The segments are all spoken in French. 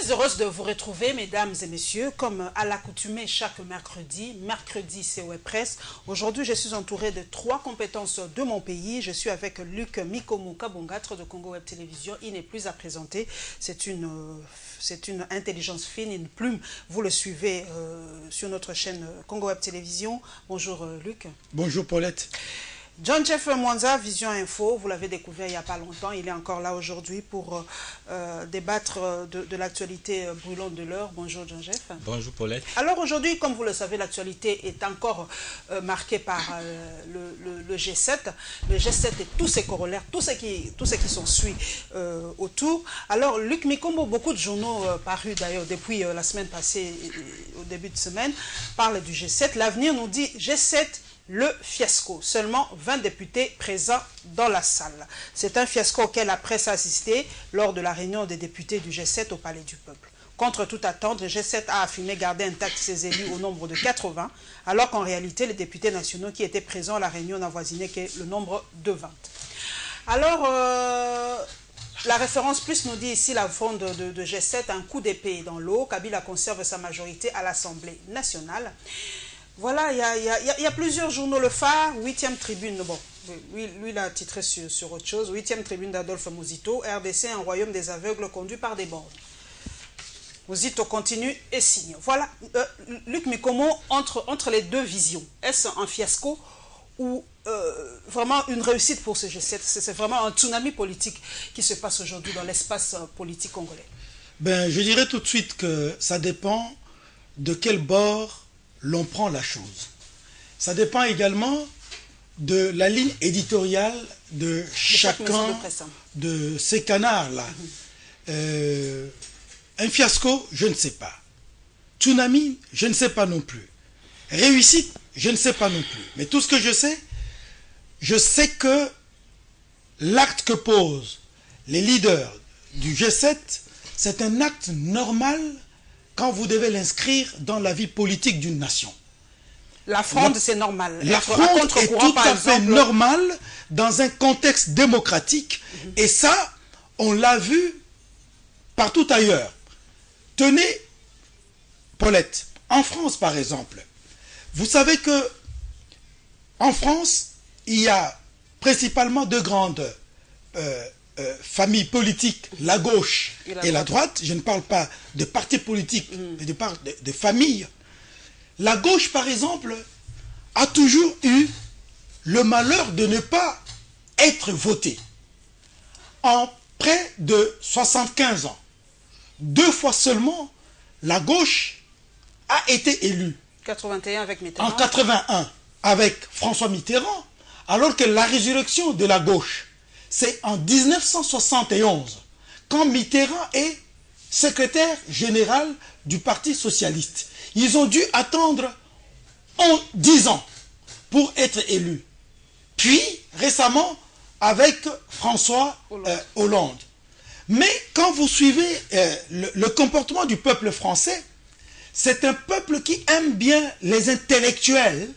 Très heureuse de vous retrouver, mesdames et messieurs, comme à l'accoutumée chaque mercredi. Mercredi, c'est Web Presse. Aujourd'hui, je suis entourée de 3 compétences de mon pays. Je suis avec Luc Mikomo Kabongatre de Congo Web Télévision. Il n'est plus à présenter. C'est une intelligence fine, une plume. Vous le suivez sur notre chaîne Congo Web Télévision. Bonjour Luc. Bonjour Paulette. John Jeff Mwanza, Vision Info, vous l'avez découvert il n'y a pas longtemps, il est encore là aujourd'hui pour débattre de l'actualité brûlante de l'heure. Bonjour John Jeff. Bonjour Paulette. Alors aujourd'hui, comme vous le savez, l'actualité est encore marquée par le G7. Le G7 et tous ses corollaires, tous ceux qui sont suivis autour. Alors Luc Mikombo, beaucoup de journaux parus d'ailleurs depuis la semaine passée, au début de semaine, parlent du G7. L'avenir nous dit G7, le fiasco. Seulement 20 députés présents dans la salle. C'est un fiasco auquel la presse a assisté lors de la réunion des députés du G7 au Palais du Peuple. Contre toute attente, le G7 a affirmé garder intact ses élus au nombre de 80, alors qu'en réalité, les députés nationaux qui étaient présents à la réunion n'avoisinaient que le nombre de 20. Alors, la référence plus nous dit ici la fond de G7, un coup d'épée dans l'eau. Kabila conserve sa majorité à l'Assemblée nationale. Voilà, il y a plusieurs journaux. Le Phare, 8e tribune, bon, lui il a titré sur autre chose. 8e tribune d'Adolphe Muzito, RDC, un royaume des aveugles conduit par des bornes. Muzito continue et signe. Voilà, Luc Mikomo, entre les deux visions, est-ce un fiasco ou vraiment une réussite pour ce G7? C'est vraiment un tsunami politique qui se passe aujourd'hui dans l'espace politique congolais. Ben, je dirais tout de suite que ça dépend de quel bord l'on prend la chose. Ça dépend également de la ligne éditoriale de chacun de ces canards-là. Un fiasco, je ne sais pas. Tsunami, je ne sais pas non plus. Réussite, je ne sais pas non plus. Mais tout ce que je sais que l'acte que posent les leaders du G7, c'est un acte normal quand vous devez l'inscrire dans la vie politique d'une nation. La fronde, c'est normal. La fronde est tout à fait normale dans un contexte démocratique. Et ça, on l'a vu partout ailleurs. Tenez, Paulette, en France par exemple, vous savez que en France, il y a principalement deux grandes familles politiques, la gauche et la droite. Je ne parle pas de partis politiques, mais de familles. La gauche, par exemple, a toujours eu le malheur de ne pas être votée. En près de 75 ans, 2 fois seulement, la gauche a été élue. 81 avec Mitterrand. En 81, avec François Mitterrand, alors que la résurrection de la gauche, c'est en 1971, quand Mitterrand est secrétaire général du Parti socialiste. Ils ont dû attendre 10 ans pour être élus. Puis, récemment, avec François Hollande. Mais quand vous suivez le comportement du peuple français, c'est un peuple qui aime bien les intellectuels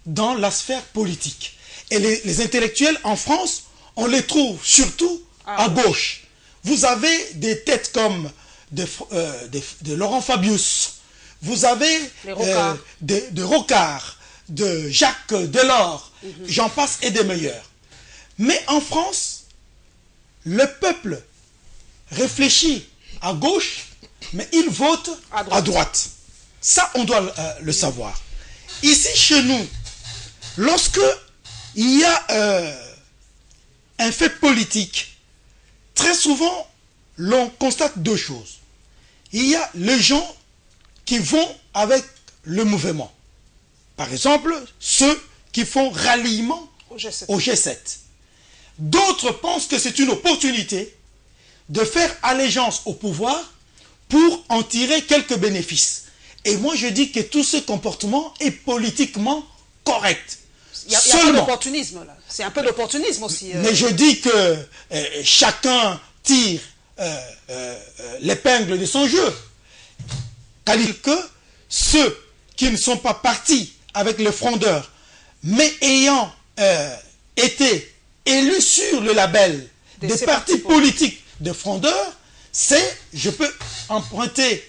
dans la sphère politique. Et les intellectuels en France, on les trouve surtout à gauche. Vous avez des têtes comme de Laurent Fabius, vous avez de Rocard, de Jacques Delors, j'en passe et des meilleurs. Mais en France, le peuple réfléchit à gauche, mais il vote à droite. Ça, on doit le savoir. Ici, chez nous, lorsque il y a un fait politique, très souvent, l'on constate 2 choses. Il y a les gens qui vont avec le mouvement. Par exemple, ceux qui font ralliement au G7. D'autres pensent que c'est une opportunité de faire allégeance au pouvoir pour en tirer quelques bénéfices. Et moi, je dis que tout ce comportement est politiquement correct. Il y a un peu d'opportunisme là. C'est un peu d'opportunisme aussi. Mais je dis que chacun tire l'épingle de son jeu. C'est-à-dire que ceux qui ne sont pas partis avec les frondeurs, mais ayant été élus sur le label des partis politiques de frondeurs, c'est, je peux emprunter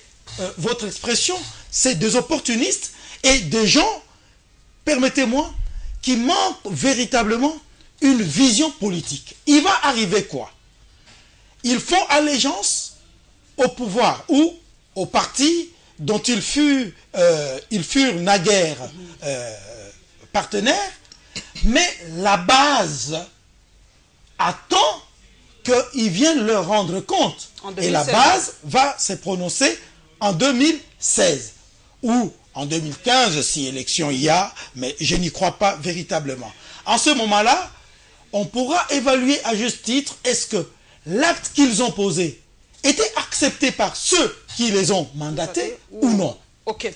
votre expression, c'est des opportunistes et des gens, permettez-moi, qui manquent véritablement une vision politique. Il va arriver quoi? Ils font allégeance au pouvoir ou au parti dont ils furent naguère partenaires, mais la base attend qu'ils viennent leur rendre compte. Et la base va se prononcer en 2016 ou en 2015 si élection il y a, mais je n'y crois pas véritablement. En ce moment-là, on pourra évaluer à juste titre est-ce que l'acte qu'ils ont posé était accepté par ceux qui les ont mandatés ou non. Ok.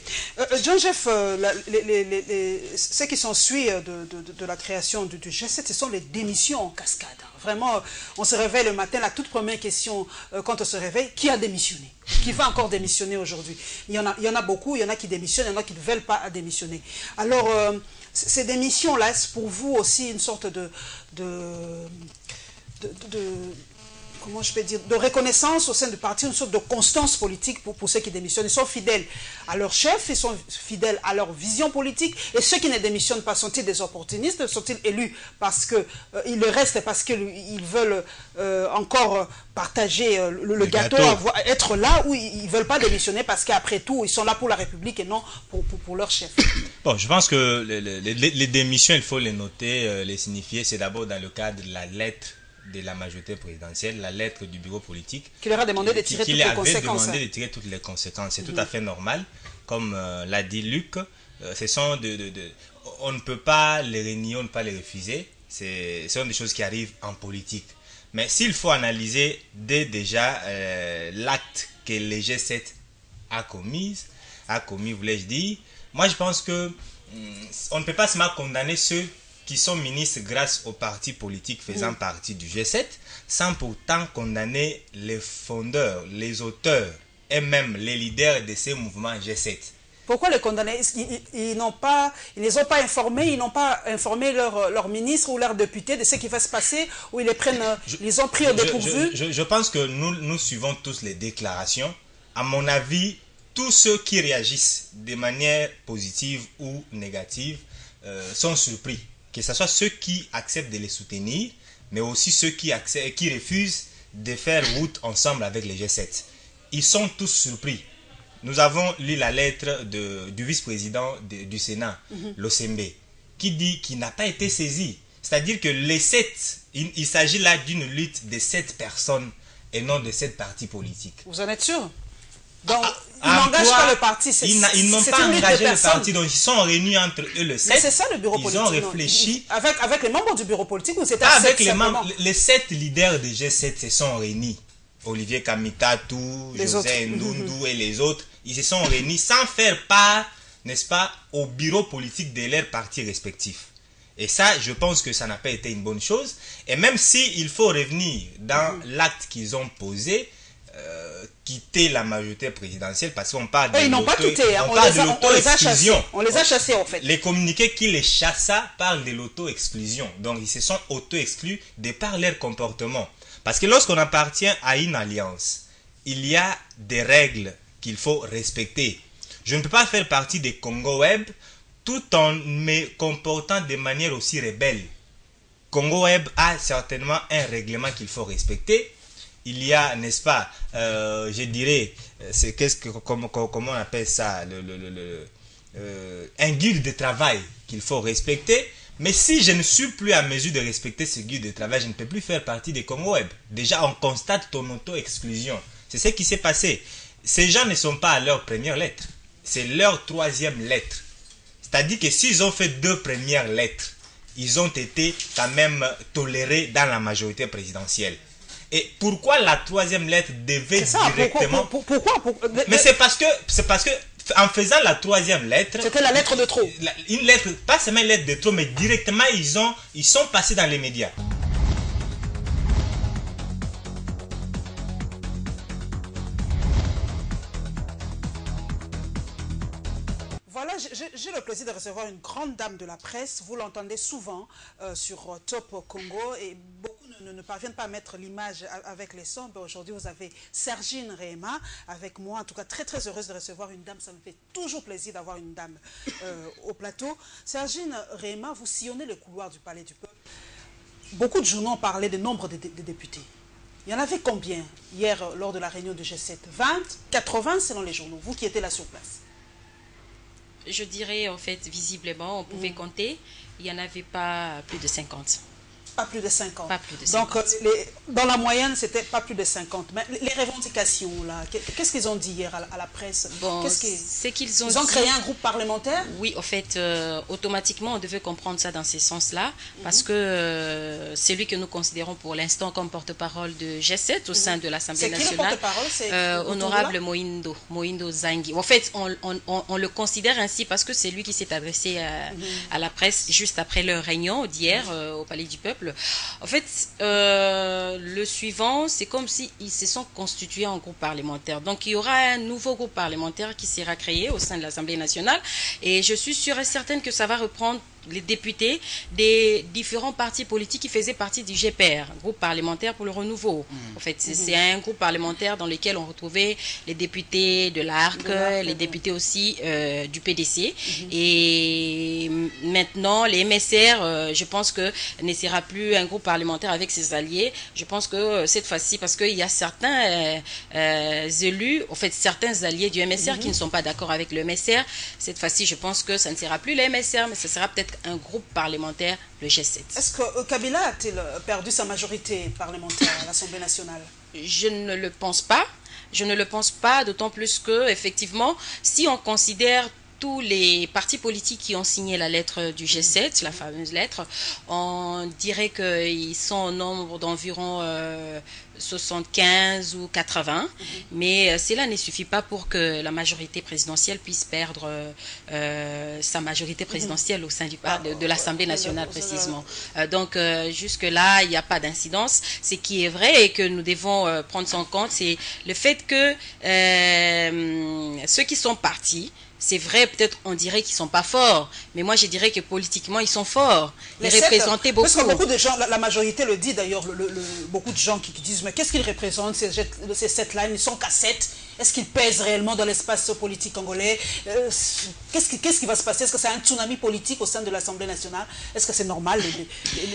John Jeff, ce qui s'ensuit de la création du G7, ce sont les démissions en cascade. Vraiment, on se réveille le matin, la toute première question quand on se réveille, qui a démissionné? Qui va encore démissionner aujourd'hui? Il y en a beaucoup, il y en a qui démissionnent, il y en a qui ne veulent pas démissionner. Alors, ces démissions-là, est-ce pour vous aussi une sorte comment je peux dire, de reconnaissance au sein du parti, une sorte de constance politique pour ceux qui démissionnent? Ils sont fidèles à leur chef, ils sont fidèles à leur vision politique, et ceux qui ne démissionnent pas, sont-ils des opportunistes? Sont-ils élus parce qu'ils le restent parce qu'ils veulent encore partager le gâteau, être là, ou ils ne veulent pas démissionner parce qu'après tout, ils sont là pour la République et non pour leur chef? Bon, je pense que les démissions, il faut les noter, les signifier. C'est d'abord dans le cadre de la lettre de la majorité présidentielle, la lettre du bureau politique, qui leur a demandé de tirer toutes les conséquences. Demandé de tirer toutes les conséquences. C'est tout à fait normal. Comme l'a dit Luc, on ne peut pas les renier, on ne peut pas les refuser. Ce sont des choses qui arrivent en politique. Mais s'il faut analyser déjà l'acte que le G7 a commis, voulais-je dire, moi je pense que on ne peut pas seulement condamner ceux qui sont ministres grâce aux partis politiques faisant partie du G7, sans pourtant condamner les fondeurs, les auteurs et même les leaders de ces mouvements G7. Pourquoi les condamner? Ils ne les ont pas informés, ils n'ont pas informé leurs ministres ou leurs députés de ce qui va se passer, ou ils les ont pris au dépourvu? Je pense que nous suivons tous les déclarations. À mon avis, tous ceux qui réagissent de manière positive ou négative sont surpris. Que ce soit ceux qui acceptent de les soutenir, mais aussi ceux qui refusent de faire route ensemble avec les G7. Ils sont tous surpris. Nous avons lu la lettre du vice-président du Sénat, l'OSMB, qui n'a pas été saisi. C'est-à-dire que les 7, il s'agit là d'une lutte de 7 personnes et non de 7 partis politiques. Vous en êtes sûr? Donc, ils n'engagent pas le parti. Ils n'ont pas engagé le parti, donc ils sont réunis entre eux le 7. Mais c'est ça le bureau politique. Ils ont réfléchi. Avec les membres du bureau politique, ou c'était avec les 7 leaders de G7 se sont réunis. Olivier Kamitatou, José Ndundu et les autres, ils se sont réunis sans faire part, n'est-ce pas, au bureau politique de leurs partis respectifs. Et ça, je pense que ça n'a pas été une bonne chose. Et même s'il faut revenir dans l'acte qu'ils ont posé, quitter la majorité présidentielle, parce qu'on parle de l'auto-exclusion. On les a chassés en fait. Les communiqués qui les chassa parlent de l'auto-exclusion. Donc ils se sont auto-exclus de par leur comportement. Parce que lorsqu'on appartient à une alliance, il y a des règles qu'il faut respecter. Je ne peux pas faire partie des Congo Web tout en me comportant de manière aussi rebelle. Congo Web a certainement un règlement qu'il faut respecter. Il y a, n'est-ce pas, je dirais, comment on appelle ça, un guide de travail qu'il faut respecter. Mais si je ne suis plus à mesure de respecter ce guide de travail, je ne peux plus faire partie des Congo Web. Déjà, on constate ton auto-exclusion. C'est ce qui s'est passé. Ces gens ne sont pas à leur première lettre. C'est leur troisième lettre. C'est-à-dire que s'ils ont fait 2 premières lettres, ils ont été quand même tolérés dans la majorité présidentielle. Et pourquoi la troisième lettre devait directement... Pourquoi Mais c'est parce que en faisant la troisième lettre... C'était la lettre de trop. Une lettre, pas seulement une lettre de trop, mais directement ils sont passés dans les médias. Voilà, j'ai le plaisir de recevoir une grande dame de la presse. Vous l'entendez souvent sur Top Congo et beaucoup ne ne parviennent pas à mettre l'image avec les sons, aujourd'hui vous avez Sergine Rehema avec moi, en tout cas très très heureuse de recevoir une dame, ça me fait toujours plaisir d'avoir une dame au plateau. Sergine Rehema, vous sillonnez le couloir du Palais du Peuple. Beaucoup de journaux ont parlé du nombre de députés. Il y en avait combien hier lors de la réunion du G7? 20, 80 selon les journaux, vous qui étiez là sur place. Je dirais, en fait, visiblement, on pouvait compter, il n'y en avait pas plus de 50. Pas plus de 50. Pas plus de 50. Donc, dans la moyenne, c'était pas plus de 50. Mais les revendications, là, qu'est-ce qu'ils ont dit hier à la presse? Bon, c'est qu'ils ont Ils ont créé un groupe parlementaire? Oui, en fait, automatiquement, on devait comprendre ça dans ces sens-là, parce que c'est lui que nous considérons pour l'instant comme porte-parole de G7 au sein de l'Assemblée nationale. C'est qui le porte-parole? Honorable Moindo Zangi. En fait, on le considère ainsi parce que c'est lui qui s'est adressé à la presse juste après leur réunion d'hier au Palais du Peuple. En fait, le suivant, c'est comme s'ils se sont constitués en groupe parlementaire. Donc, il y aura un nouveau groupe parlementaire qui sera créé au sein de l'Assemblée nationale. Et je suis sûre et certaine que ça va reprendre les députés des différents partis politiques qui faisaient partie du GPR, groupe parlementaire pour le renouveau. En fait, c'est un groupe parlementaire dans lequel on retrouvait les députés de l'ARC, les députés aussi du PDC. Et maintenant, les MSR, je pense que ne sera plus un groupe parlementaire avec ses alliés. Je pense que cette fois-ci, parce qu'il y a certains élus, en fait, certains alliés du MSR qui ne sont pas d'accord avec le MSR, cette fois-ci, je pense que ça ne sera plus le MSR, mais ce sera peut-être un groupe parlementaire, le G7. Est-ce que Kabila a-t-il perdu sa majorité parlementaire à l'Assemblée nationale? Je ne le pense pas. Je ne le pense pas, d'autant plus que, effectivement, si on considère tous les partis politiques qui ont signé la lettre du G7, la fameuse lettre, on dirait qu'ils sont au nombre d'environ 75 ou 80, mais cela ne suffit pas pour que la majorité présidentielle puisse perdre sa majorité présidentielle au sein de l'Assemblée nationale précisément. Donc jusque-là, il n'y a pas d'incidence. Ce qui est vrai et que nous devons prendre ça en compte, c'est le fait que ceux qui sont partis, c'est vrai, peut-être on dirait qu'ils ne sont pas forts, mais moi je dirais que politiquement ils sont forts. Ils représentaient beaucoup. Parce que beaucoup de gens, la majorité le dit d'ailleurs, beaucoup de gens qui disent mais qu'est-ce qu'ils représentent ces 7 là, ils ne sont qu'à 7. Est-ce qu'ils pèsent réellement dans l'espace politique congolais? Qu'est-ce qui va se passer? Est-ce que c'est un tsunami politique au sein de l'Assemblée nationale? Est-ce que c'est normal?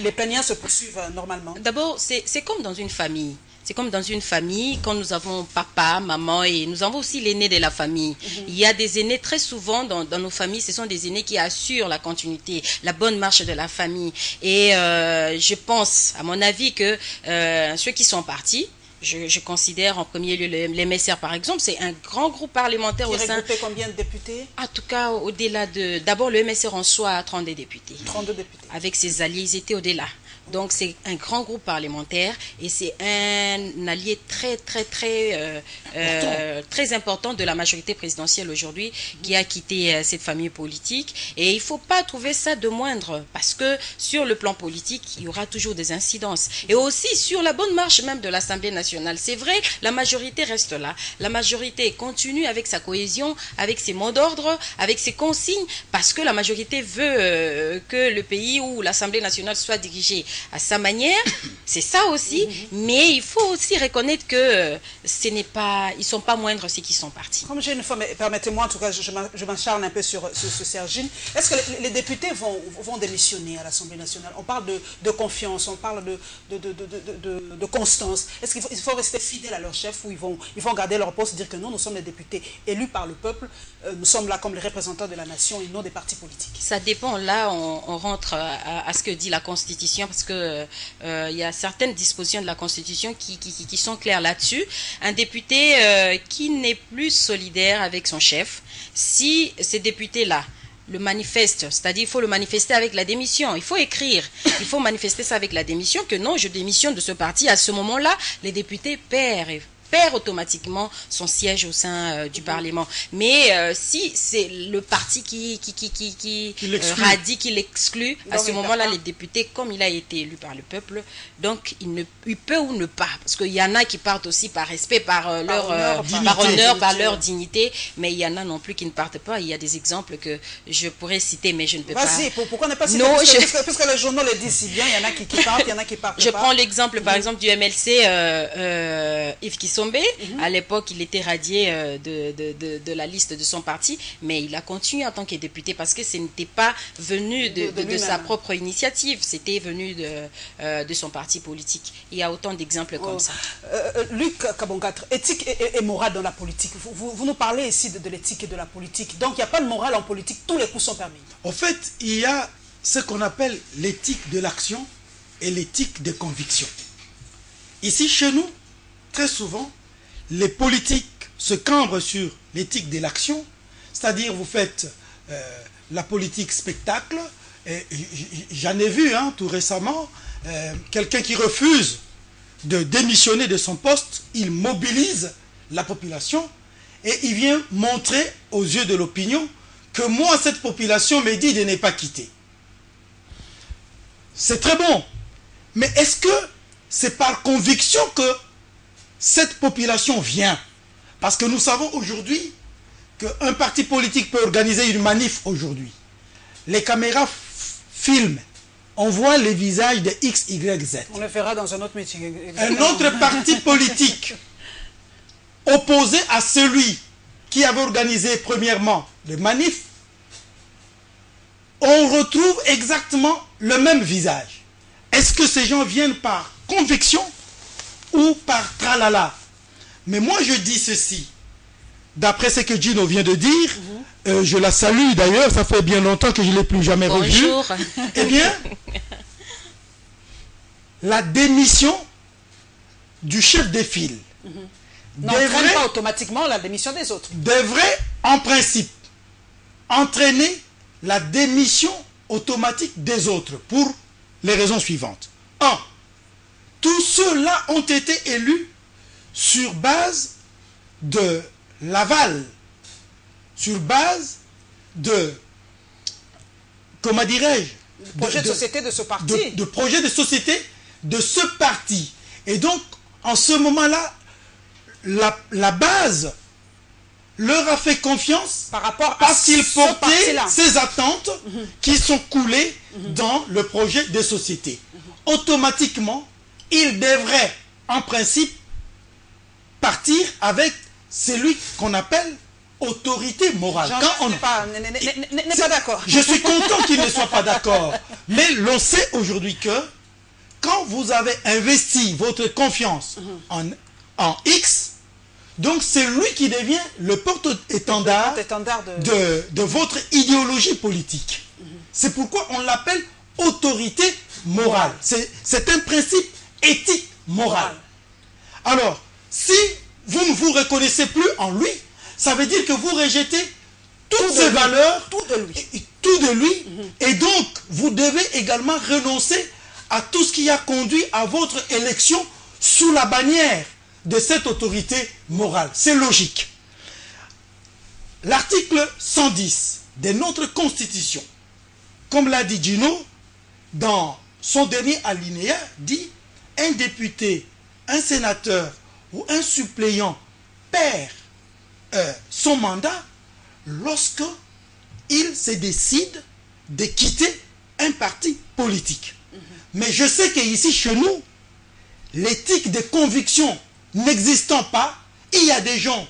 Les plaignants se poursuivent normalement? D'abord, c'est comme dans une famille. C'est comme dans une famille, quand nous avons papa, maman et nous avons aussi l'aîné de la famille. Il y a des aînés très souvent dans nos familles, ce sont des aînés qui assurent la continuité, la bonne marche de la famille. Et je pense, à mon avis, que ceux qui sont partis, je considère en premier lieu les MSR par exemple, c'est un grand groupe parlementaire qui au sein... regroupait combien de députés? En tout cas, au-delà de... D'abord, le MSR en soi a 32 députés. 32 députés. Avec ses alliés, ils étaient au-delà. Donc c'est un grand groupe parlementaire et c'est un allié très important de la majorité présidentielle aujourd'hui qui a quitté cette famille politique. Et il ne faut pas trouver ça de moindre parce que sur le plan politique, il y aura toujours des incidences. Et aussi sur la bonne marche même de l'Assemblée nationale. C'est vrai, la majorité reste là. La majorité continue avec sa cohésion, avec ses mots d'ordre, avec ses consignes parce que la majorité veut que le pays ou l'Assemblée nationale soit dirigée à sa manière, c'est ça aussi, mais il faut aussi reconnaître que ils ne sont pas moindres ceux qui sont partis. Comme j'ai une fois, permettez-moi en tout cas, je m'acharne un peu sur Sergine. Est-ce que les députés vont démissionner à l'Assemblée nationale? On parle de confiance, on parle de constance. Est-ce qu'il faut rester fidèles à leur chef ou ils vont garder leur poste, dire que non, nous sommes les députés élus par le peuple, nous sommes là comme les représentants de la nation et non des partis politiques? Ça dépend, là on rentre à ce que dit la Constitution parce que il y a certaines dispositions de la Constitution qui sont claires là-dessus. Un député qui n'est plus solidaire avec son chef, si ces députés-là le manifestent, c'est-à-dire il faut le manifester avec la démission, il faut écrire, il faut manifester ça avec la démission, que non, je démissionne de ce parti, à ce moment-là, les députés perdent perd automatiquement son siège au sein du Parlement. Mais si c'est le parti qui radie, qui l'exclut, à ce moment-là, les députés, comme il a été élu par le peuple, donc il peut ou ne pas. Parce qu'il y en a qui partent aussi par respect, par leur honneur, par leur dignité, mais il y en a non plus qui ne partent pas. Il y a des exemples que je pourrais citer, mais je ne peux pas. Vas-y, pourquoi ne pas citer? Puisque les journaux le disent si bien, il y en a qui partent, il y en a qui partent pas. Je prends l'exemple, par exemple, du MLC, Yves Kisombe. À l'époque, il était radié de la liste de son parti, mais il a continué en tant que député parce que ce n'était pas venu de sa propre initiative, c'était venu de son parti politique. Il y a autant d'exemples comme ça. Luc Kabongatre, éthique et morale dans la politique. Vous nous parlez ici de l'éthique et de la politique. Donc, il n'y a pas de morale en politique, tous les coups sont permis. En fait, il y a ce qu'on appelle l'éthique de l'action et l'éthique des convictions. Ici, chez nous, très souvent, les politiques se cambrent sur l'éthique de l'action, c'est-à-dire vous faites la politique spectacle. J'en ai vu tout récemment, quelqu'un qui refuse de démissionner de son poste, il mobilise la population et il vient montrer aux yeux de l'opinion que moi, cette population me dit de ne pas quitter. C'est très bon, mais est-ce que c'est par conviction que cette population vient? Parce que nous savons aujourd'hui qu'un parti politique peut organiser une manif aujourd'hui. Les caméras filment, on voit les visages de X, Y, Z. On le fera dans un autre meeting. Un autre parti politique opposé à celui qui avait organisé premièrement le manif, on retrouve exactement le même visage. Est-ce que ces gens viennent par conviction ou par tralala? Mais moi je dis ceci, d'après ce que Gino vient de dire, je la salue d'ailleurs, ça fait bien longtemps que je ne l'ai plus jamais revue. Bonjour. Eh bien, la démission du chef de file n'entraîne pas automatiquement la démission des autres. Devrait, en principe, entraîner la démission automatique des autres pour les raisons suivantes. 1. Tous ceux-là ont été élus sur base de l'aval, sur base de, comment dirais-je, projet de société de ce parti. De projet de société de ce parti. Et donc, en ce moment-là, la base leur a fait confiance par rapport parce qu'ils portaient ces attentes qui sont coulées dans le projet de société. Automatiquement, ils devraient, en principe, partir avec celui qu'on appelle autorité morale. N'est pas d'accord. Je suis content qu'il ne soit pas d'accord. Mais l'on sait aujourd'hui que quand vous avez investi votre confiance en X, donc c'est lui qui devient le porte-étendard de votre idéologie politique. C'est pourquoi on l'appelle autorité morale. C'est un principe éthique moral. Alors, si vous ne vous reconnaissez plus en lui, ça veut dire que vous rejetez toutes ses valeurs, tout de lui, et donc vous devez également renoncer à tout ce qui a conduit à votre élection sous la bannière de cette autorité morale. C'est logique. L'article 110 de notre Constitution, comme l'a dit Gino, dans son dernier alinéa, dit « Un député, un sénateur ou un suppléant perd son mandat lorsque il se décide de quitter un parti politique. » Mais je sais qu'ici, chez nous, l'éthique des convictions n'existant pas, il y a des gens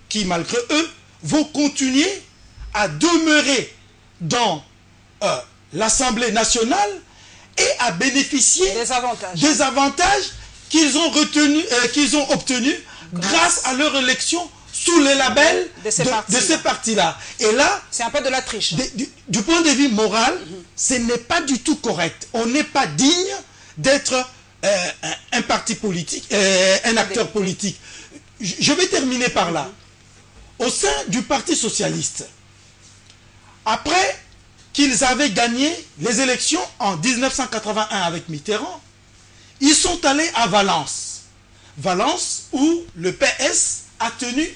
qui, malgré eux, vont continuer à demeurer dans l'Assemblée nationale et à bénéficier des avantages qu'ils ont obtenus grâce à leur élection sous le label de ces partis-là. Et là, c'est un peu de la triche. Du point de vue moral, ce n'est pas du tout correct. On n'est pas digne d'être un parti politique, un acteur politique. Je vais terminer par là. Au sein du Parti socialiste, après qu'ils avaient gagné les élections en 1981 avec Mitterrand, ils sont allés à Valence. Valence, où le PS a tenu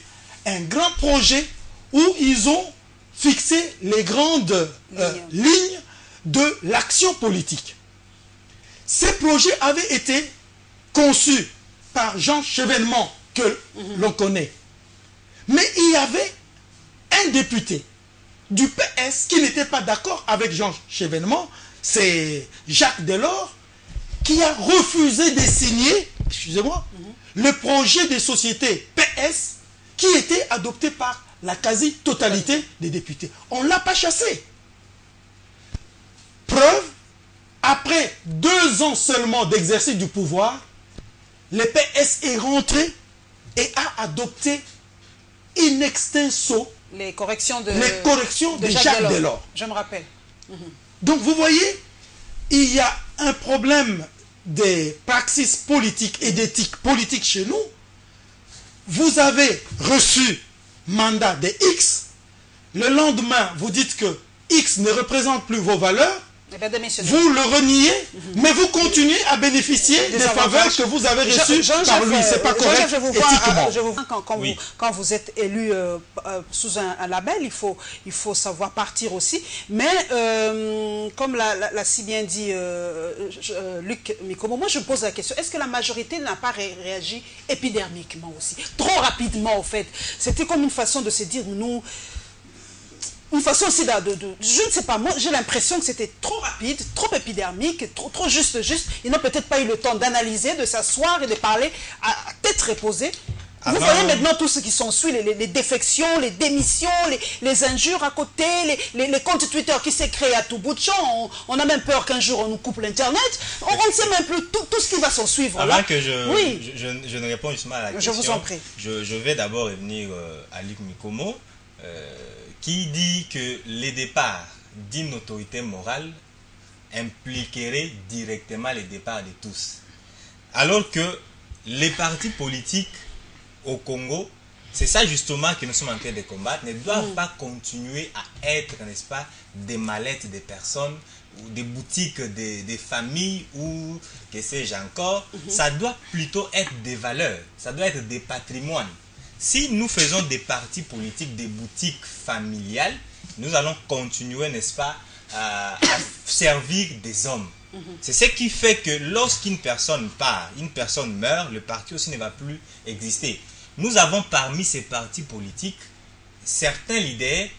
un grand projet où ils ont fixé les grandes lignes de l'action politique. Ces projets avaient été conçus par Jean Chevènement, que l'on connaît. Mais il y avait un député du PS qui n'était pas d'accord avec Jean Chevènement, c'est Jacques Delors, qui a refusé de signer, excusez-moi, le projet des sociétés PS qui était adopté par la quasi-totalité des députés. On ne l'a pas chassé. Preuve, après 2 ans seulement d'exercice du pouvoir, le PS est rentré et a adopté in extenso les corrections de Jacques Delors. Je me rappelle. Donc vous voyez, il y a un problème des praxis politiques et d'éthique politique chez nous. Vous avez reçu mandat des X, le lendemain vous dites que X ne représente plus vos valeurs, vous le reniez, mais vous continuez à bénéficier des faveurs que vous avez reçues par lui. C'est pas correct éthiquement. Quand vous êtes élu sous un label, il faut savoir partir aussi. Mais comme l'a si bien dit Luc Mikomo, moi je pose la question, est-ce que la majorité n'a pas réagi épidermiquement aussi? Trop rapidement, au fait. C'était comme une façon de se dire, nous... Une façon aussi je ne sais pas, moi j'ai l'impression que c'était trop rapide, trop épidermique, trop juste. Ils n'ont peut-être pas eu le temps d'analyser, de s'asseoir et de parler à tête reposée. Vous voyez maintenant tout ce qui s'ensuit, les défections, les démissions, les injures à côté, les comptes Twitter qui s'est créé à tout bout de champ. On a même peur qu'un jour on nous coupe l'internet. On ne sait même plus tout ce qui va s'en suivre. Avant que je ne réponds justement à la question, je vous en prie. Je vais d'abord revenir à Luc Mikomo. Qui dit que les départs d'une autorité morale impliqueraient directement les départs de tous. Alors que les partis politiques au Congo, c'est ça justement que nous sommes en train de combattre, ne doivent pas continuer à être, n'est-ce pas, des mallettes des personnes, ou des boutiques des familles, ou que sais-je encore. Ça doit plutôt être des valeurs, ça doit être des patrimoines. Si nous faisons des partis politiques, des boutiques familiales, nous allons continuer, n'est-ce pas, à servir des hommes. C'est ce qui fait que lorsqu'une personne part, une personne meurt, le parti aussi ne va plus exister. Nous avons parmi ces partis politiques certains leaders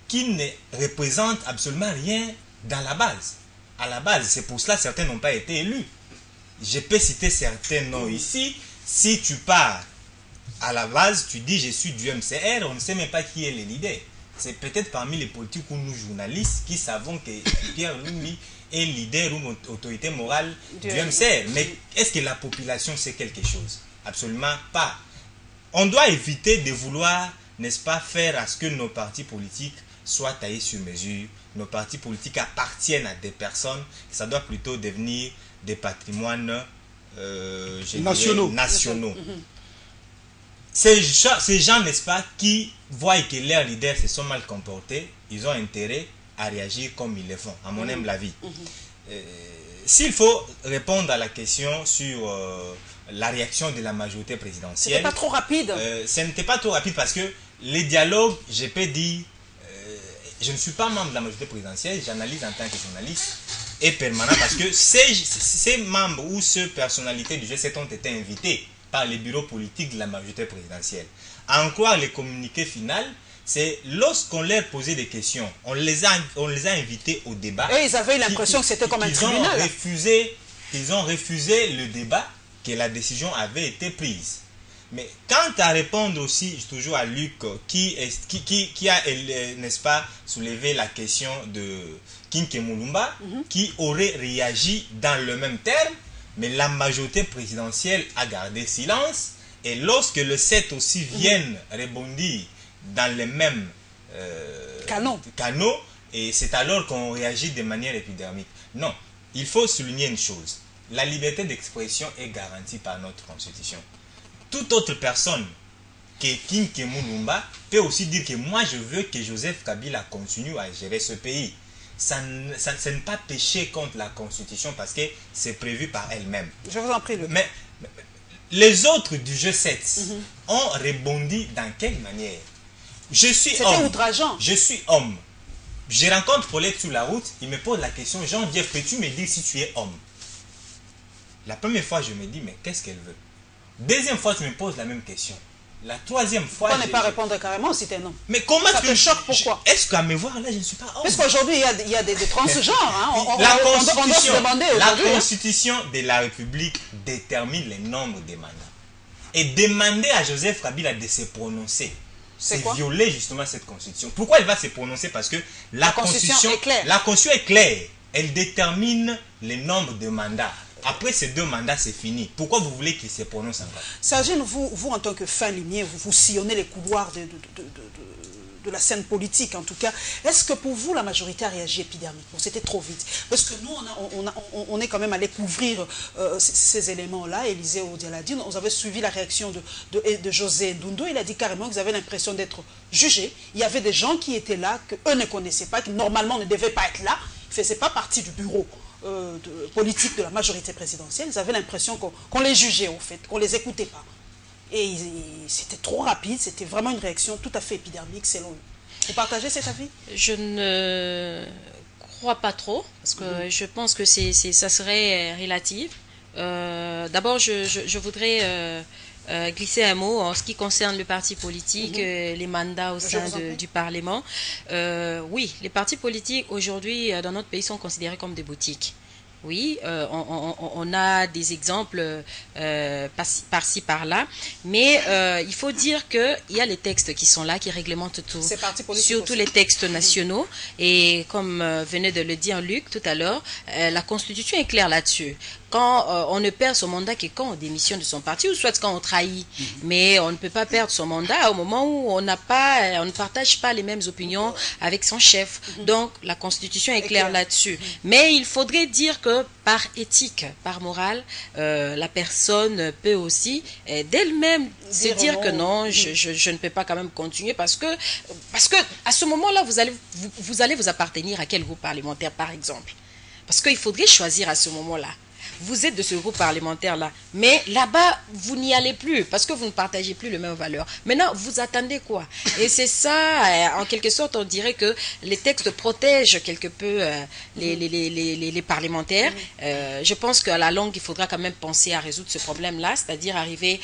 qui ne représentent absolument rien dans la base. À la base, c'est pour cela que certains n'ont pas été élus. Je peux citer certains noms ici. Si tu pars à la base, tu dis je suis du MCR, on ne sait même pas qui est le leader. C'est peut-être parmi les politiques ou nous journalistes qui savons que Pierre Lumbi est leader ou autorité morale du MCR. Mais est-ce que la population sait quelque chose? Absolument pas. On doit éviter de vouloir, n'est-ce pas, faire à ce que nos partis politiques soient taillés sur mesure. Nos partis politiques appartiennent à des personnes. Ça doit plutôt devenir des patrimoines nationaux. Ces gens, n'est-ce pas, qui voient que leurs leaders se sont mal comportés, ils ont intérêt à réagir comme ils le font, à mon humble avis. S'il faut répondre à la question sur la réaction de la majorité présidentielle... C'était pas trop rapide. Ce n'était pas trop rapide parce que les dialogues, je peux dire, je ne suis pas membre de la majorité présidentielle, j'analyse en tant que journaliste et permanent parce que ces membres ou ces personnalités du G7 ont été invités par les bureaux politiques de la majorité présidentielle. À en croire les communiqués finaux, c'est lorsqu'on leur posait des questions, on les a invités au débat. Et ils avaient l'impression que c'était comme un tribunal. Ils ont refusé le débat, que la décision avait été prise. Mais quant à répondre aussi, toujours à Luc, qui a, n'est-ce pas, soulevé la question de Kinke Mulumba, qui aurait réagi dans le même terme, mais la majorité présidentielle a gardé silence. Et lorsque le 7 aussi viennent rebondir dans les mêmes canaux, et c'est alors qu'on réagit de manière épidermique. Non, il faut souligner une chose. La liberté d'expression est garantie par notre constitution. Toute autre personne que Kinke Mulumba peut aussi dire que moi je veux que Joseph Kabila continue à gérer ce pays. Ça n'est pas péché contre la constitution parce que c'est prévu par elle-même. Je vous en prie. Mais Les autres du G7 ont rebondi dans quelle manière? Je suis C'était homme. outrageant. Je suis homme. Je rencontre Paulette sur la route, il me pose la question, Jean-Pierre, peux-tu me dire si tu es homme? La première fois, je me dis, mais qu'est-ce qu'elle veut? Deuxième fois, tu me poses la même question. La troisième fois... Pourquoi ne pas répondre carrément si t'es un homme? Mais comment ça te choque, pourquoi? Est-ce qu'à me voir là, je ne suis pas homme? Parce qu'aujourd'hui, il y a des transgenres. Hein. On doit se demander la aujourd'hui. Constitution de la République détermine le nombre de mandats. Et demander à Joseph Kabila de se prononcer, c'est violer justement cette Constitution. Pourquoi elle va se prononcer? Parce que la Constitution est claire. La Constitution est claire. Elle détermine le nombre de mandats. Après ces 2 mandats, c'est fini. Pourquoi vous voulez qu'il se prononce encore? Sergine, vous en tant que fin limier, vous sillonnez les couloirs de la scène politique en tout cas. Est-ce que pour vous, la majorité a réagi épidermiquement? C'était trop vite. Parce que nous, on est quand même allé couvrir ces éléments-là. Élisée Odialadine, on avait suivi la réaction de José Ndundo. Il a dit carrément qu'ils avaient l'impression d'être jugés. Il y avait des gens qui étaient là, qu'eux ne connaissaient pas, qui normalement ne devaient pas être là. Ils ne faisaient pas partie du bureau politique de la majorité présidentielle. Ils avaient l'impression qu'on les jugeait, au fait, qu'on ne les écoutait pas. Et c'était trop rapide, c'était vraiment une réaction tout à fait épidermique, selon eux. Vous partagez cet avis? Je ne crois pas trop, parce que je pense que ça serait relatif. D'abord, je voudrais glisser un mot en ce qui concerne le parti politique, les mandats au sein du Parlement. Oui, les partis politiques aujourd'hui dans notre pays sont considérés comme des boutiques. Oui, on a des exemples par-ci, par-là, mais il faut dire qu'il y a les textes qui sont là, qui réglementent tout, surtout les textes nationaux, et comme venait de le dire Luc tout à l'heure, la Constitution est claire là-dessus. Quand on ne perd son mandat que quand on démissionne de son parti, ou soit quand on trahit, mais on ne peut pas perdre son mandat au moment où on ne partage pas les mêmes opinions avec son chef. Donc la Constitution est claire là-dessus. Mais il faudrait dire que par éthique, par morale, la personne peut aussi d'elle-même se dire que non, je ne peux pas quand même continuer parce que à ce moment-là, vous allez vous appartenir à quel groupe parlementaire, par exemple? Parce qu'il faudrait choisir à ce moment-là. Vous êtes de ce groupe parlementaire-là, mais là-bas, vous n'y allez plus parce que vous ne partagez plus les mêmes valeurs. Maintenant, vous attendez quoi? Et c'est ça, en quelque sorte, on dirait que les textes protègent quelque peu les parlementaires. Je pense qu'à la longue, il faudra quand même penser à résoudre ce problème-là, c'est-à-dire arriver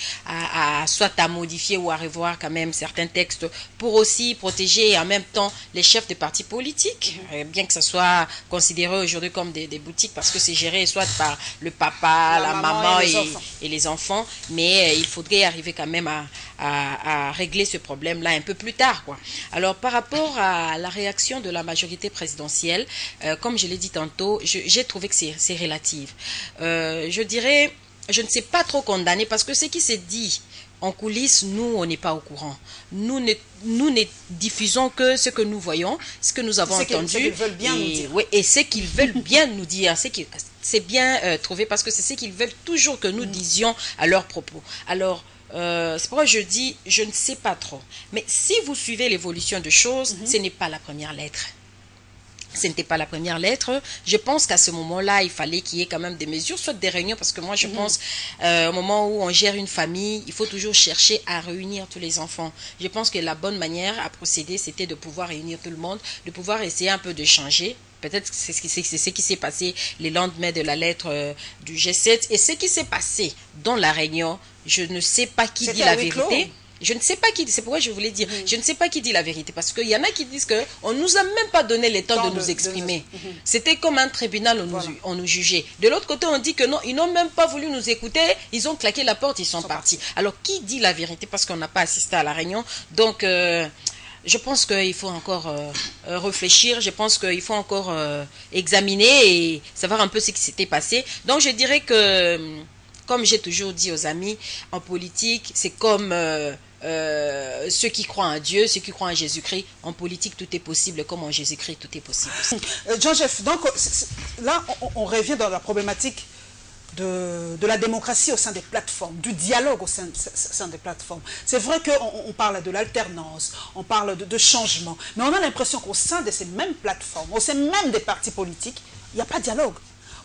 soit à modifier ou à revoir quand même certains textes pour aussi protéger en même temps les chefs de partis politiques, bien que ce soit considéré aujourd'hui comme des boutiques parce que c'est géré soit par le papa, la maman et les enfants, mais il faudrait arriver quand même à régler ce problème-là un peu plus tard, quoi. Alors, par rapport à la réaction de la majorité présidentielle, comme je l'ai dit tantôt, j'ai trouvé que c'est relatif. Je dirais, je ne sais pas trop condamner parce que ce qui s'est dit en coulisses, nous, on n'est pas au courant. Nous ne diffusons que ce que nous voyons, ce que nous avons entendu. Ce qu'ils veulent bien nous dire. Oui, et ce qu'ils veulent bien nous dire. C'est bien trouvé parce que c'est ce qu'ils veulent toujours que nous disions à leurs propos. Alors, c'est pourquoi je dis, je ne sais pas trop. Mais si vous suivez l'évolution de choses, ce n'est pas la première lettre. Ce n'était pas la première lettre. Je pense qu'à ce moment-là, il fallait qu'il y ait quand même des mesures, soit des réunions, parce que moi, je pense, au moment où on gère une famille, il faut toujours chercher à réunir tous les enfants. Je pense que la bonne manière à procéder, c'était de pouvoir réunir tout le monde, de pouvoir essayer un peu de changer. Peut-être que c'est ce qui s'est passé les lendemains de la lettre du G7. Et ce qui s'est passé dans la réunion, je ne sais pas qui dit la vérité. Je ne sais pas qui dit, c'est pourquoi je voulais dire, je ne sais pas qui dit la vérité, parce qu'il y en a qui disent qu'on ne nous a même pas donné le temps de nous exprimer. C'était comme un tribunal, on nous jugeait. De l'autre côté, on dit que non, ils n'ont même pas voulu nous écouter, ils ont claqué la porte, ils sont partis. Alors, qui dit la vérité? Parce qu'on n'a pas assisté à la réunion. Donc, je pense qu'il faut encore réfléchir, je pense qu'il faut encore examiner et savoir un peu ce qui s'était passé. Donc, je dirais que, comme j'ai toujours dit aux amis, en politique, c'est comme ceux qui croient en Dieu, ceux qui croient en Jésus-Christ. En politique, tout est possible, comme en Jésus-Christ, tout est possible. Jean-Jeff, donc là, on revient dans la problématique de la démocratie au sein des plateformes, du dialogue au sein des plateformes. C'est vrai qu'on parle de l'alternance, on parle de changement, mais on a l'impression qu'au sein de ces mêmes plateformes, au sein même des partis politiques, il n'y a pas de dialogue.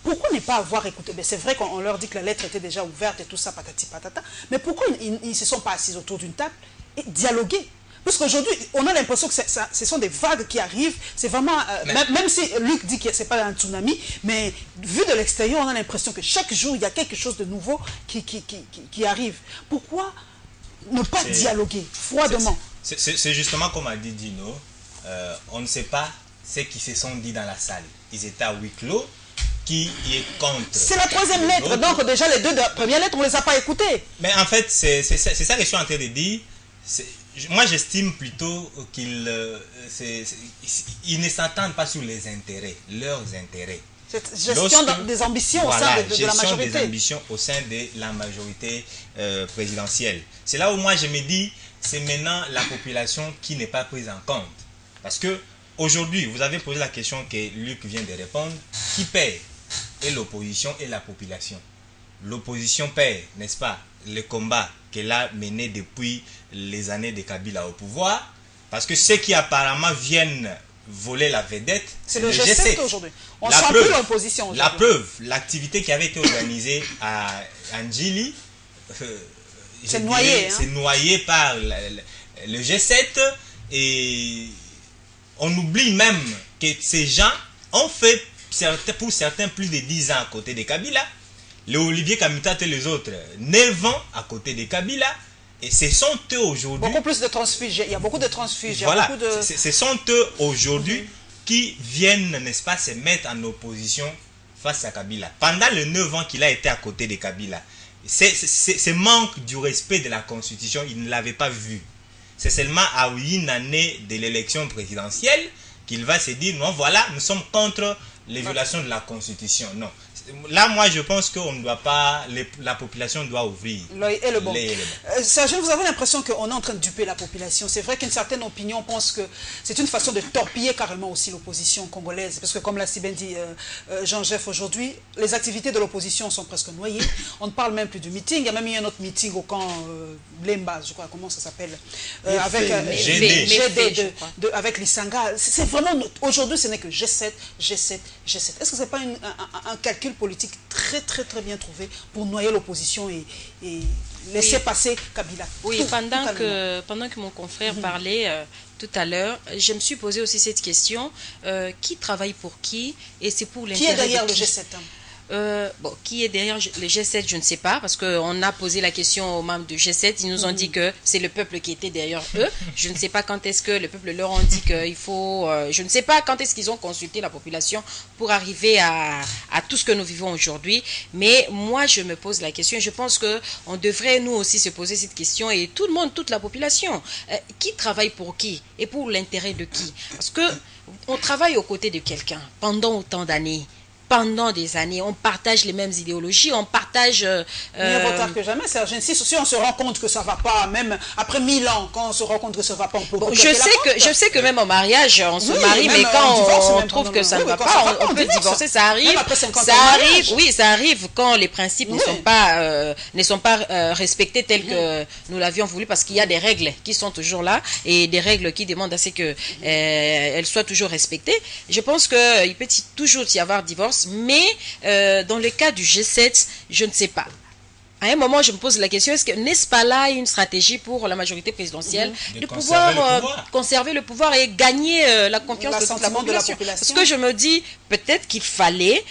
pourquoi ne pas avoir écouté? C'est vrai qu'on leur dit que la lettre était déjà ouverte et tout ça, patati patata, mais pourquoi ils ne se sont pas assis autour d'une table et dialoguer? Parce qu'aujourd'hui, on a l'impression que ce sont des vagues qui arrivent. C'est vraiment... même si Luc dit que ce n'est pas un tsunami, mais vu de l'extérieur, on a l'impression que chaque jour, il y a quelque chose de nouveau qui arrive. Pourquoi ne pas dialoguer froidement? C'est justement comme a dit Dino, on ne sait pas ce qui se sont dit dans la salle. Ils étaient à huis clos. Qui est contre? C'est la troisième lettre. Donc déjà, les deux premières lettres, on ne les a pas écoutées. Mais en fait, c'est ça que je suis en train de dire. Moi, j'estime plutôt qu'ils ne s'entendent pas sur les intérêts, leurs intérêts. Cette gestion des ambitions au sein de la majorité. Gestion des ambitions au sein de la majorité présidentielle. C'est là où moi je me dis, c'est maintenant la population qui n'est pas prise en compte. Parce que aujourd'hui, vous avez posé la question que Luc vient de répondre, qui paie? Et l'opposition et la population. L'opposition paie, n'est-ce pas, le combat qu'elle a mené depuis les années de Kabila au pouvoir, parce que ceux qui apparemment viennent voler la vedette, c'est le G7 aujourd'hui. On ne sent plus l'opposition aujourd'hui. La preuve, l'activité qui avait été organisée à Njili, c'est noyé par le G7, et on oublie même que ces gens ont fait, pour certains, plus de 10 ans à côté de Kabila. Le Olivier Kamutat et les autres, 9 ans à côté de Kabila. Et ce sont eux aujourd'hui... Beaucoup plus de transfuges. Il y a beaucoup de transfuges. Voilà. Ce sont eux aujourd'hui qui viennent, n'est-ce pas, se mettre en opposition face à Kabila. Pendant les 9 ans qu'il a été à côté de Kabila, ce manque du respect de la Constitution, il ne l'avait pas vu. C'est seulement à une année de l'élection présidentielle qu'il va se dire, non, voilà, nous sommes contre les violations de la Constitution. Non. Là, moi, je pense qu'on ne doit pas... la population doit ouvrir l'œil et le bon. Serge, vous avez l'impression qu'on est en train de duper la population. C'est vrai qu'une certaine opinion pense que c'est une façon de torpiller carrément aussi l'opposition congolaise. Parce que comme l'a si bien dit Jean-Jeff aujourd'hui, les activités de l'opposition sont presque noyées. On ne parle même plus du meeting. Il y a même eu un autre meeting au camp Blemba, je crois, comment ça s'appelle, avec GD, avec l'Isanga. C'est vraiment... Aujourd'hui, ce n'est que G7, G7, G7. Est-ce que ce n'est pas un calcul politique très bien trouvé pour noyer l'opposition et laisser passer Kabila? Oui, pendant que mon confrère parlait tout à l'heure, je me suis posé aussi cette question, qui travaille pour qui et c'est pour l'intérêt de qui? Qui est derrière le G7 ? Qui est derrière le G7, je ne sais pas, parce qu'on a posé la question aux membres du G7, ils nous ont dit que c'est le peuple qui était derrière eux. Je ne sais pas quand est-ce que le peuple leur a dit qu'il faut... je ne sais pas quand est-ce qu'ils ont consulté la population pour arriver à tout ce que nous vivons aujourd'hui. Mais moi, je me pose la question et je pense qu'on devrait nous aussi se poser cette question et tout le monde, toute la population. Qui travaille pour qui et pour l'intérêt de qui? Parce que on travaille aux côtés de quelqu'un pendant autant d'années. Pendant des années, on partage les mêmes idéologies, on partage... Mieux vaut tard que jamais, Serge. Si on se rend compte que ça ne va pas, même après 1000 ans, quand on se rend compte que ça ne va pas, on peut... Bon, je sais que même au mariage, on se marie, mais quand on trouve que ça ne va pas, on peut divorcer, ça arrive. Ça arrive quand les principes ne sont pas respectés tels que nous l'avions voulu, parce qu'il y a des règles qui sont toujours là, et des règles qui demandent à ce qu'elles soient toujours respectées. Je pense qu'il peut toujours y avoir divorce, mais dans le cas du G7, je ne sais pas. À un moment, je me pose la question, n'est-ce pas là une stratégie pour la majorité présidentielle de pouvoir conserver le pouvoir et gagner la confiance de toute la population? Parce que je me dis, peut-être qu'il fallait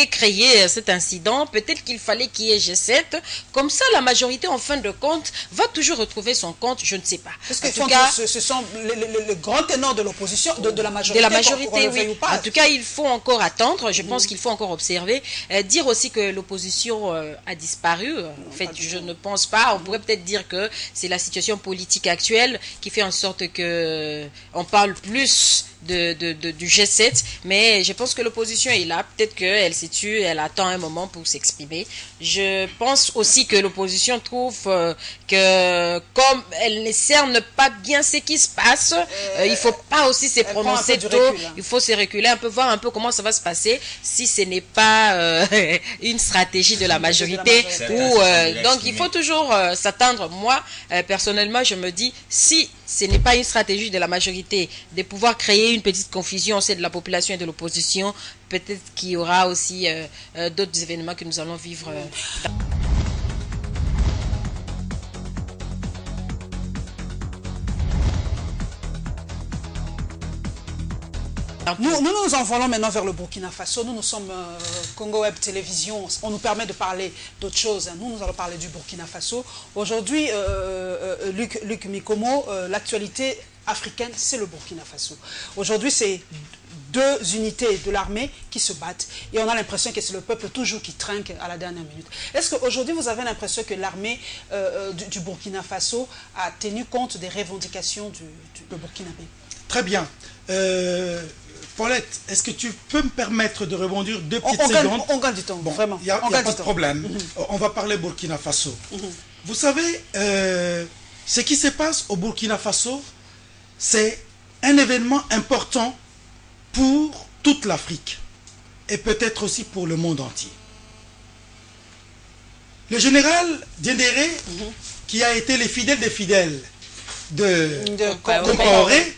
créer cet incident, peut-être qu'il fallait qu'il y ait G7. Comme ça, la majorité, en fin de compte, va toujours retrouver son compte, je ne sais pas. Parce que ce sont les grands ténors de l'opposition, de la majorité. De la majorité, oui. En tout cas, il faut encore attendre, je pense qu'il faut encore observer. Dire aussi que l'opposition a disparu, en fait, je ne pense pas. On pourrait peut-être dire que c'est la situation politique actuelle qui fait en sorte que on parle plus du G7, mais je pense que l'opposition est là, peut-être qu'elle s'est tue, elle attend un moment pour s'exprimer. Je pense aussi que l'opposition trouve que comme elle ne cerne pas bien ce qui se passe, il ne faut pas aussi se prononcer tôt, il faut se reculer un peu, voir un peu comment ça va se passer si ce n'est pas une stratégie de la majorité. Donc il faut toujours s'attendre. Moi, personnellement, je me dis, si ce n'est pas une stratégie de la majorité de pouvoir créer une petite confusion au sein de la population et de l'opposition, peut-être qu'il y aura aussi d'autres événements que nous allons vivre. Nous nous envolons maintenant vers le Burkina Faso. Nous sommes Congo Web Télévision. On nous permet de parler d'autres choses. Nous allons parler du Burkina Faso. Aujourd'hui, Luc Mikomo, l'actualité africaine, c'est le Burkina Faso. Aujourd'hui, c'est deux unités de l'armée qui se battent. Et on a l'impression que c'est le peuple toujours qui trinque à la dernière minute. Est-ce qu'aujourd'hui, vous avez l'impression que l'armée du Burkina Faso a tenu compte des revendications du Burkinabé? Très bien. Paulette, est-ce que tu peux me permettre de rebondir 2 petites secondes? On gagne du temps, bon, vraiment. Il n'y a pas de problème. On va parler Burkina Faso. Vous savez, ce qui se passe au Burkina Faso, c'est un événement important pour toute l'Afrique et peut-être aussi pour le monde entier. Le général Diendéré, qui a été le fidèle des fidèles de Compaoré,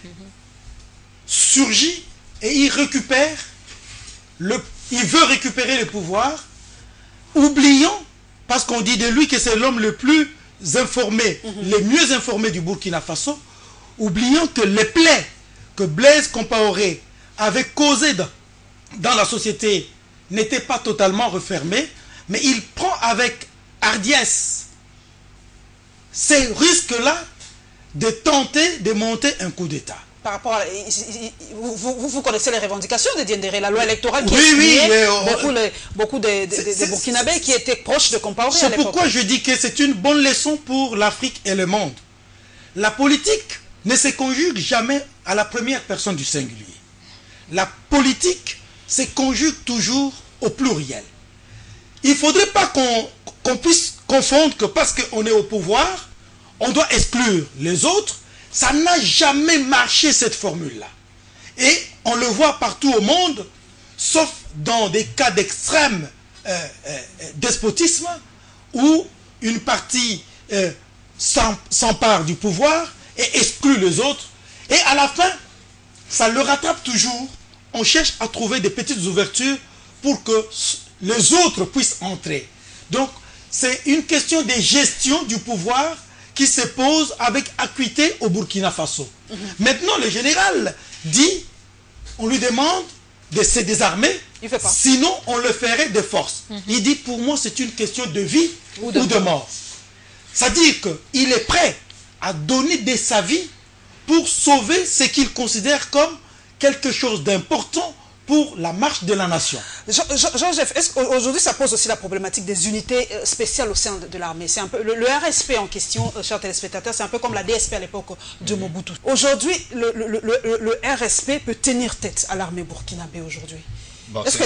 surgit et il récupère il veut récupérer le pouvoir, oubliant, parce qu'on dit de lui que c'est l'homme le plus informé, le mieux informé du Burkina Faso, oubliant que les plaies que Blaise Compaoré avait causées dans la société n'étaient pas totalement refermées, mais il prend avec hardiesse ces risques-là de tenter de monter un coup d'État. Par rapport à... Vous connaissez les revendications de Diendéré, la loi électorale qui beaucoup de Burkinabés qui étaient proches de Compaoré à l'époque. C'est pourquoi je dis que c'est une bonne leçon pour l'Afrique et le monde. La politique ne se conjugue jamais à la première personne du singulier. La politique se conjugue toujours au pluriel. Il ne faudrait pas qu'on puisse confondre que parce qu'on est au pouvoir, on doit exclure les autres. Ça n'a jamais marché, cette formule-là. Et on le voit partout au monde, sauf dans des cas d'extrême despotisme, où une partie s'empare du pouvoir et exclut les autres. Et à la fin, ça le rattrape toujours. On cherche à trouver des petites ouvertures pour que les autres puissent entrer. Donc, c'est une question de gestion du pouvoir qui se pose avec acuité au Burkina Faso. Maintenant, le général dit, on lui demande de se désarmer, il fait pas. Sinon on le ferait de force. Il dit, pour moi, c'est une question de vie ou de mort. C'est-à-dire qu'il est prêt à donner de sa vie pour sauver ce qu'il considère comme quelque chose d'important pour la marche de la nation. Jean-Jeff, est-ce qu'aujourd'hui ça pose aussi la problématique des unités spéciales au sein de l'armée? C'est un peu le RSP en question, chers téléspectateurs, c'est un peu comme la DSP à l'époque de Mobutu. Aujourd'hui, le RSP peut tenir tête à l'armée burkinabé aujourd'hui? Bon, est-ce que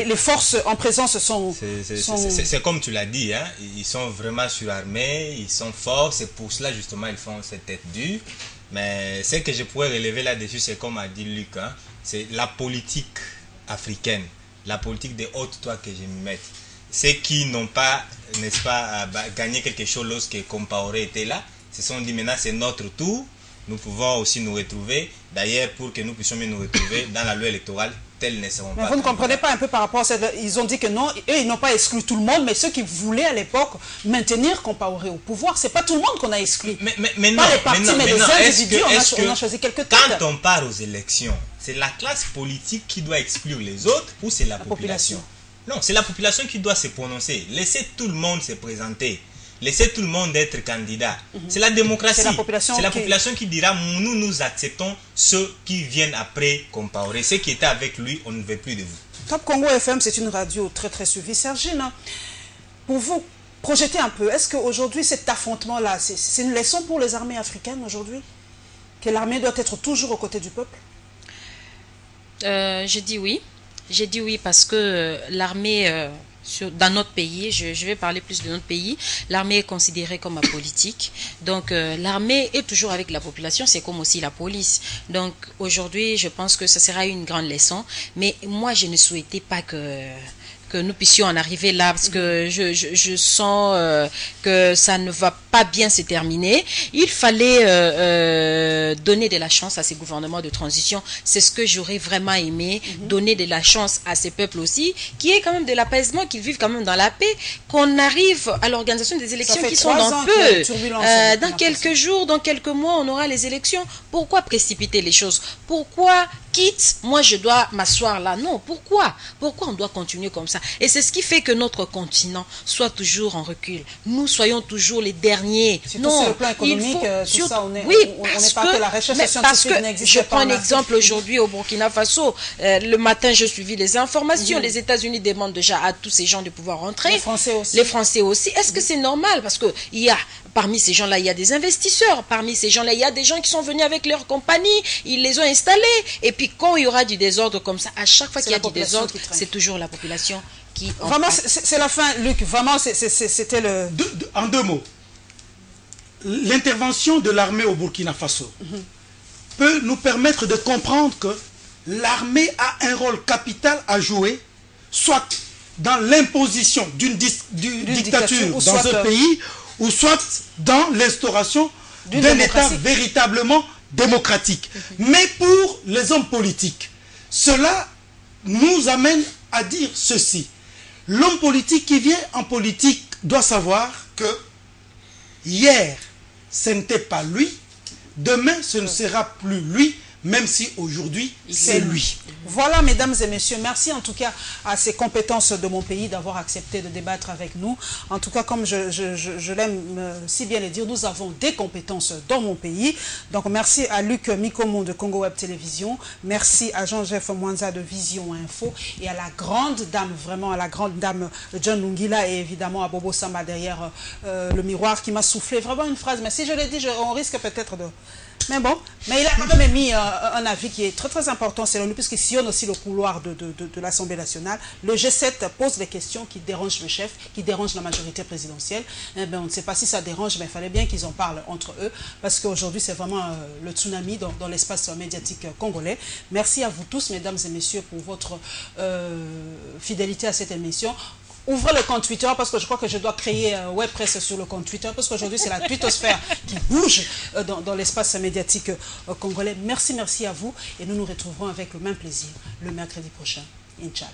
les forces en présence sont... C'est comme tu l'as dit, hein? Ils sont vraiment surarmés, ils sont forts, c'est pour cela justement ils font cette tête dure. Mais ce que je pourrais relever là-dessus, c'est comme a dit Luc, hein? C'est la politique africaine, la politique des hautes toits que je m'y mette. Ceux qui n'ont pas, n'est-ce pas, gagné quelque chose lorsque Compaoré était là, se sont dit maintenant c'est notre tour, nous pouvons aussi nous retrouver. D'ailleurs, pour que nous puissions mieux nous retrouver dans la loi électorale, tels ne seront pas. Mais vous ne comprenez pas un peu par rapport à cette... Ils ont dit que non, eux ils n'ont pas exclu tout le monde, mais ceux qui voulaient à l'époque maintenir Compaoré au pouvoir, c'est pas tout le monde qu'on a exclu. Mais non, pas les partis, mais les individus, on a choisi quelques têtes. Quand on part aux élections, c'est la classe politique qui doit exclure les autres ou c'est la population? Non, c'est la population qui doit se prononcer. Laissez tout le monde se présenter. Laissez tout le monde être candidat. C'est la démocratie. C'est la population qui dira, nous acceptons ceux qui viennent après Compaoré. Ceux qui étaient avec lui, on ne veut plus de vous. Top Congo FM, c'est une radio très très suivie. Sergine, pour vous, projetez un peu. Est-ce qu'aujourd'hui, cet affrontement-là, c'est une leçon pour les armées africaines aujourd'hui? Que l'armée doit être toujours aux côtés du peuple? Je dis oui. J'ai dit oui parce que l'armée... dans notre pays, je vais parler plus de notre pays, l'armée est considérée comme apolitique. Donc l'armée est toujours avec la population, c'est comme aussi la police. Donc aujourd'hui, je pense que ce sera une grande leçon. Mais moi, je ne souhaitais pas que que nous puissions en arriver là, parce que je sens que ça ne va pas bien se terminer. Il fallait donner de la chance à ces gouvernements de transition. C'est ce que j'aurais vraiment aimé, donner de la chance à ces peuples aussi, qui est quand même de l'apaisement, qu'ils vivent quand même dans la paix, qu'on arrive à l'organisation des élections qui sont dans peu. Dans quelques jours, dans quelques mois, on aura les élections. Pourquoi précipiter les choses? Pourquoi quitte, moi je dois m'asseoir là? Non, pourquoi on doit continuer comme ça? Et c'est ce qui fait que notre continent soit toujours en recul. Nous soyons toujours les derniers. Surtout non, sur le plan économique, tout ça, on n'est pas que la recherche scientifique n'existe pas. Je prends un exemple aujourd'hui au Burkina Faso. Le matin, je suivis les informations. Les États-Unis demandent déjà à tous ces gens de pouvoir rentrer. Les Français aussi. Les Français aussi. Est-ce que c'est normal? Parce que il y a parmi ces gens-là, il y a des investisseurs. Parmi ces gens-là, il y a des gens qui sont venus avec leur compagnie. Ils les ont installés. Et puis, quand il y aura du désordre comme ça, à chaque fois qu'il y a du désordre, c'est toujours la population qui... Vraiment, c'est la fin, Luc. Vraiment, c'était le... En 2 mots, l'intervention de l'armée au Burkina Faso peut nous permettre de comprendre que l'armée a un rôle capital à jouer, soit dans l'imposition d'une dictature dans ce pays, ou soit dans l'instauration d'un État véritablement démocratique. Mais pour les hommes politiques, cela nous amène à dire ceci. L'homme politique qui vient en politique doit savoir que hier, ce n'était pas lui, demain, ce ne sera plus lui, même si aujourd'hui, c'est lui. Voilà, mesdames et messieurs, merci en tout cas à ces compétences de mon pays d'avoir accepté de débattre avec nous. En tout cas, comme je l'aime si bien le dire, nous avons des compétences dans mon pays. Donc, merci à Luc Mikomo de Congo Web Télévision. Merci à Jean-Jeff Mwanza de Vision Info. Et à la grande dame, vraiment à la grande dame John Lungila et évidemment à Bobo Samba derrière le miroir qui m'a soufflé vraiment une phrase. Mais si je l'ai dit, on risque peut-être de... Mais bon, mais il a quand même mis un avis qui est très très important selon lui, puisqu'il sillonne aussi le couloir de l'Assemblée nationale. Le G7 pose des questions qui dérangent le chef, qui dérangent la majorité présidentielle. Eh bien, on ne sait pas si ça dérange, mais il fallait bien qu'ils en parlent entre eux, parce qu'aujourd'hui c'est vraiment le tsunami dans l'espace médiatique congolais. Merci à vous tous, mesdames et messieurs, pour votre fidélité à cette émission. Ouvrez le compte Twitter, parce que je crois que je dois créer un web presse sur le compte Twitter, parce qu'aujourd'hui c'est la twittosphère qui bouge dans l'espace médiatique congolais. Merci à vous, et nous nous retrouverons avec le même plaisir le mercredi prochain. Inch'Allah.